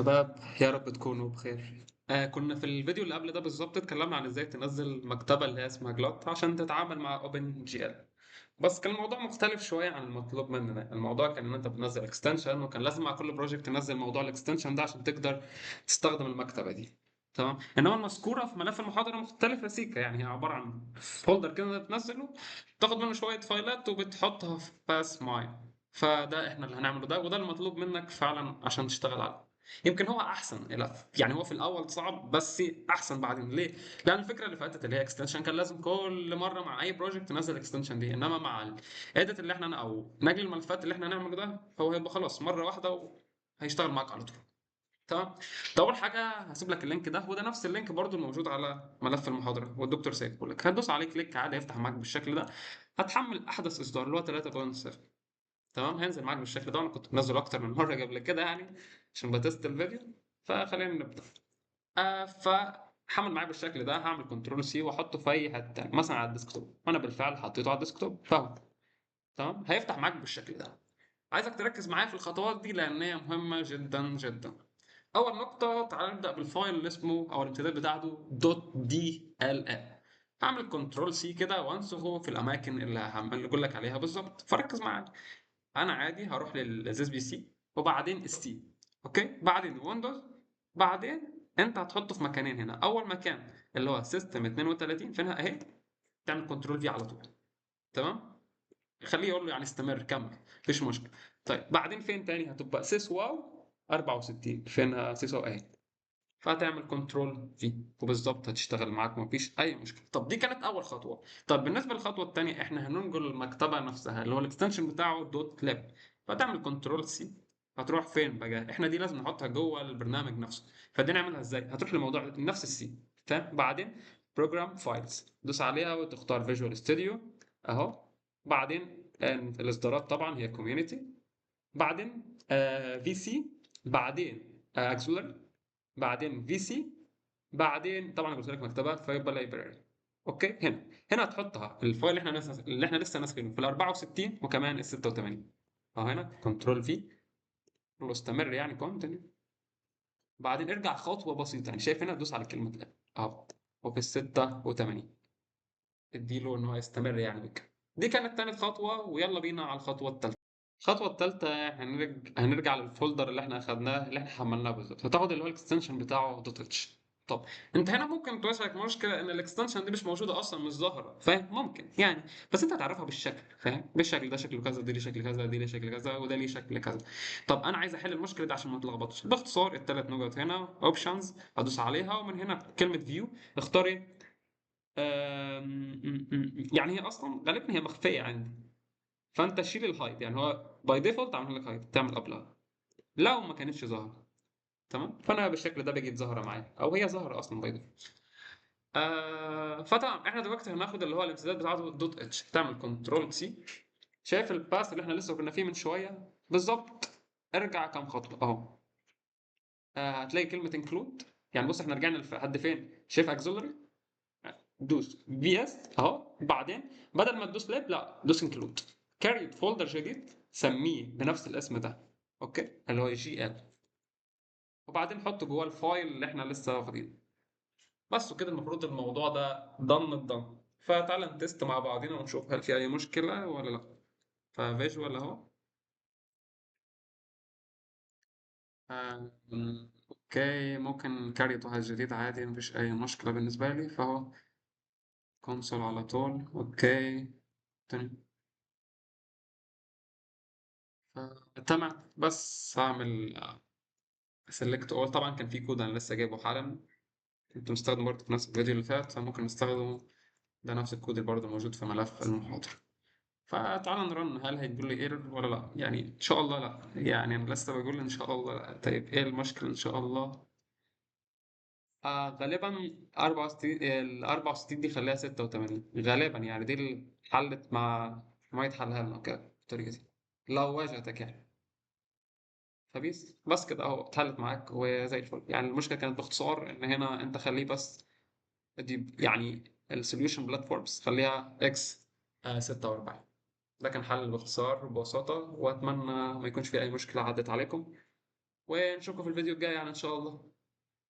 شباب، يا رب تكونوا بخير. كنا في الفيديو اللي قبل ده بالظبط اتكلمنا عن ازاي تنزل مكتبة اللي هي اسمها جلوت عشان تتعامل مع اوبن جي ال. بس كان الموضوع مختلف شوية عن المطلوب مننا. الموضوع كان ان انت بتنزل اكستنشن، وكان لازم مع كل بروجكت تنزل موضوع الاكستنشن ده عشان تقدر تستخدم المكتبة دي. تمام، انما المذكورة في ملف المحاضرة مختلفة سيكا، يعني هي عبارة عن فولدر كده بتنزله، تاخد منه شوية فايلات وبتحطها في باس معين. فده احنا اللي هنعمله ده، وده المطلوب منك فعلا عشان تشتغل عليه. يمكن هو احسن يعني هو في الاول صعب بس احسن بعدين. ليه؟ لان الفكره اللي فاتت اللي هي اكستنشن كان لازم كل مره مع اي بروجكت تنزل اكستنشن دي، انما مع الايديت اللي احنا او نقل الملفات اللي احنا هنعمله ده، هو هيبقى خلاص مره واحده وهيشتغل معاك على طول. تمام. ده اول حاجه، هسيب لك اللينك ده، وده نفس اللينك برضو الموجود على ملف المحاضره والدكتور سيد بيقول لك هتدوس عليه كليك عادي يفتح معاك بالشكل ده. هتحمل احدث اصدار اللي هو 3.7. تمام، هينزل معاك بالشكل ده. انا كنت منزله اكتر من مره قبل كده يعني عشان بتست الفيديو. فخلينا نبدا. فحمل معايا بالشكل ده. هعمل كنترول سي واحطه في اي حته مثلا على الديسكتوب، وانا بالفعل حطيته على الديسكتوب فهو تمام. هيفتح معاك بالشكل ده. عايزك تركز معايا في الخطوات دي لان هي مهمه جدا جدا. اول نقطه، تعال نبدا بالفايل اللي اسمه او الامتداد بتاعته دوت دي ال ال. هعمل كنترول سي كده وانسخه في الاماكن اللي اقول لك عليها بالظبط، فركز معايا. انا عادي هروح للزيز بي سي وبعدين ستيم. اوكي، بعدين ويندوز. بعدين انت هتحطه في مكانين هنا. اول مكان اللي هو سيستم 32 فينها اهي، تعمل كنترول في على طول. تمام، خليه يقول له يعني استمر كمل، مفيش مشكله. طيب بعدين فين تاني؟ هتبقى سيس واو 64 فينها سيس واو اهي. فهتعمل كنترول في وبالظبط هتشتغل معاك مفيش اي مشكله. طب دي كانت اول خطوه. طب بالنسبه للخطوه الثانيه، احنا هننقل المكتبه نفسها اللي هو الاكستنشن بتاعه دوت لاب. فتعمل كنترول سي. هتروح فين بقى؟ احنا دي لازم نحطها جوه البرنامج نفسه. فدي نعملها ازاي؟ هتروح للموضوع نفس السي. تمام، بعدين بروجرام فايلز دوس عليها وتختار فيجوال ستوديو اهو. بعدين الاصدارات طبعا هي كوميونتي. بعدين في سي. بعدين اكسلري. بعدين في سي. بعدين طبعا قلت لك مكتبه فيبقى لايبراري. اوكي، هنا هتحطها الفايل اللي احنا لسه ناسخينه في ال 64 وكمان ال 86 اهو. هنا كنترول في واستمر يعني كونتينيو. بعدين ارجع خطوه بسيطه، يعني شايف هنا دوس على كلمه لا اهو. وفي ال 86 اديله ان هو يستمر يعني بك. دي كانت تالت خطوه، ويلا بينا على الخطوه الثالثه. الخطوه الثالثه هنرجع للفولدر اللي احنا اخدناه اللي احنا حملناه بالظبط. هتاخد اللي هو الاكستنشن بتاعه دوت اتش. طب انت هنا ممكن تواجهك مشكله ان الاكستنشن دي مش موجوده اصلا، مش ظاهره، فاهم؟ ممكن يعني، بس انت هتعرفها بالشكل، فاهم؟ بالشكل ده شكله كذا، دي ليه شكل كذا، دي ليه شكل كذا، وده ليه شكل كذا. طب انا عايز احل المشكله دي عشان ما تلخبطش. باختصار الثلاث نقط هنا اوبشنز ادوس عليها، ومن هنا كلمه فيو اختاري. يعني هي اصلا غالبا هي مخفيه عندي. فانت شيل الهايد، يعني هو باي ديفولت عامل لك هايد، تعمل ابلاي لو ما كانتش ظاهره. تمام، فانا بالشكل ده بقت ظاهره معايا، او هي ظاهره اصلا باي ديفولت. فتمام، احنا دلوقتي هناخد اللي هو الامتداد بتاعته دوت اتش. تعمل كنترول سي. شايف الباث اللي احنا لسه كنا فيه من شويه بالظبط؟ ارجع كام خطوه اهو. هتلاقي كلمه انكلود. يعني بص احنا رجعنا لحد فين؟ شايف اكسلري؟ دوس في اس اهو. بعدين بدل ما تدوس لاب لا دوس انكلود. كاريت فولدر جديد سميه بنفس الاسم ده. اوكي، اللي هو جي ال. وبعدين حط جواه الفايل اللي احنا لسه واخدينه. بس وكده المفروض الموضوع ده ضن. فتعال نتست مع بعضينا ونشوف هل في اي مشكله ولا لا. ففيجوال اهو. اوكي، ممكن كاريت واحد جديد عادي، مفيش اي مشكله بالنسبه لي. فهو كونسول على طول. اوكي تمام. تمام، بس هعمل سيلكت اول. طبعا كان في كود انا لسه جايبه حالا، كنت مستخدم برضه في نفس الفيديو اللي فات، فممكن نستخدمه. ده نفس الكود اللي برضه موجود في ملف المحاضرة. فتعال نرن، هل هيقول لي ايرور ولا لا؟ يعني ان شاء الله لا، يعني انا لسه بقول ان شاء الله لا. طيب ايه المشكلة ان شاء الله؟ غالبا 64. ال 64 دي خليها 86 غالبا، يعني دي اللي حلت مع ما يتحلها لنا كده بالطريقة دي لو واجهتك يعني. بس كده اهو اتحلت معاك وزي الفل. يعني المشكله كانت باختصار ان هنا انت خليه بس دي يعني السوليوشن بلاتفورمز خليها اكس 46. ده كان حل باختصار وببساطه، واتمنى ما يكونش في اي مشكله عدت عليكم. ونشوفكم في الفيديو الجاي يعني ان شاء الله.